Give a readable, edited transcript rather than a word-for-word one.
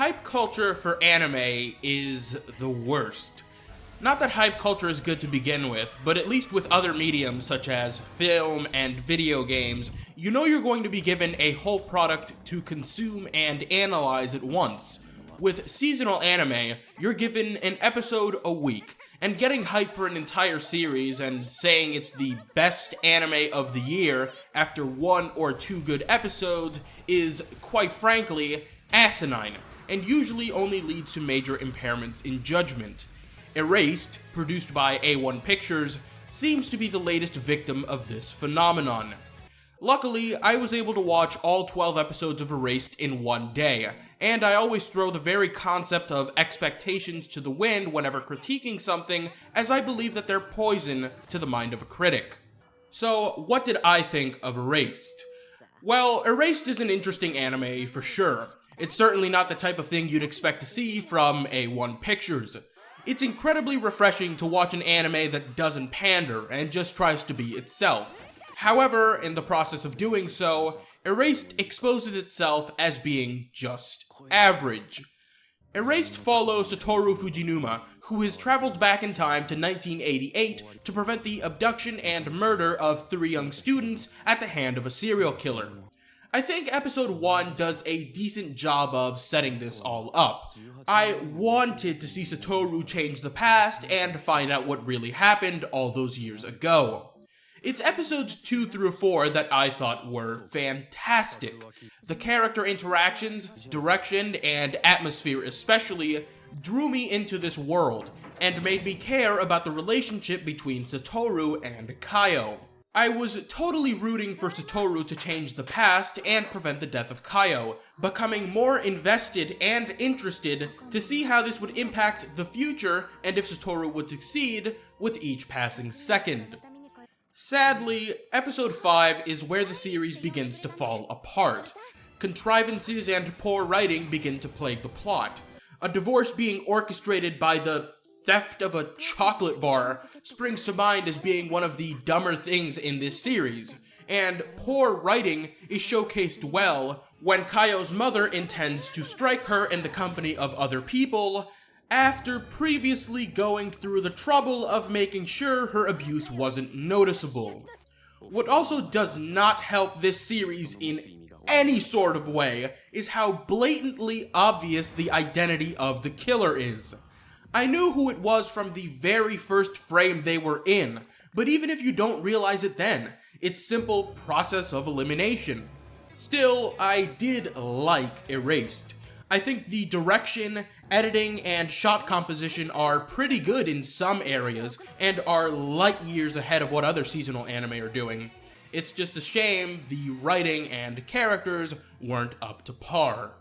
Hype culture for anime is the worst. Not that hype culture is good to begin with, but at least with other mediums such as film and video games, you know you're going to be given a whole product to consume and analyze at once. With seasonal anime, you're given an episode a week, and getting hype for an entire series and saying it's the best anime of the year after 1 or 2 good episodes is, quite frankly, asinine, and usually only leads to major impairments in judgment. Erased, produced by A1 Pictures, seems to be the latest victim of this phenomenon. Luckily, I was able to watch all 12 episodes of Erased in one day, and I always throw the very concept of expectations to the wind whenever critiquing something, as I believe that they're poison to the mind of a critic. So, what did I think of Erased? Well, Erased is an interesting anime for sure. It's certainly not the type of thing you'd expect to see from A1 Pictures. It's incredibly refreshing to watch an anime that doesn't pander and just tries to be itself. However, in the process of doing so, Erased exposes itself as being just average. Erased follows Satoru Fujinuma, who has traveled back in time to 1988 to prevent the abduction and murder of 3 young students at the hand of a serial killer. I think episode 1 does a decent job of setting this all up. I wanted to see Satoru change the past and find out what really happened all those years ago. It's episodes 2 through 4 that I thought were fantastic. The character interactions, direction, and atmosphere especially drew me into this world, and made me care about the relationship between Satoru and Kaio. I was totally rooting for Satoru to change the past and prevent the death of Kaio, becoming more invested and interested to see how this would impact the future and if Satoru would succeed with each passing second. Sadly, episode 5 is where the series begins to fall apart. Contrivances and poor writing begin to plague the plot. A divorce being orchestrated by the theft of a chocolate bar springs to mind as being one of the dumber things in this series, and poor writing is showcased well when Kaio's mother intends to strike her in the company of other people after previously going through the trouble of making sure her abuse wasn't noticeable. What also does not help this series in any sort of way is how blatantly obvious the identity of the killer is. I knew who it was from the very first frame they were in, but even if you don't realize it then, it's simple process of elimination. Still, I did like Erased. I think the direction, editing, and shot composition are pretty good in some areas, and are light years ahead of what other seasonal anime are doing. It's just a shame the writing and characters weren't up to par.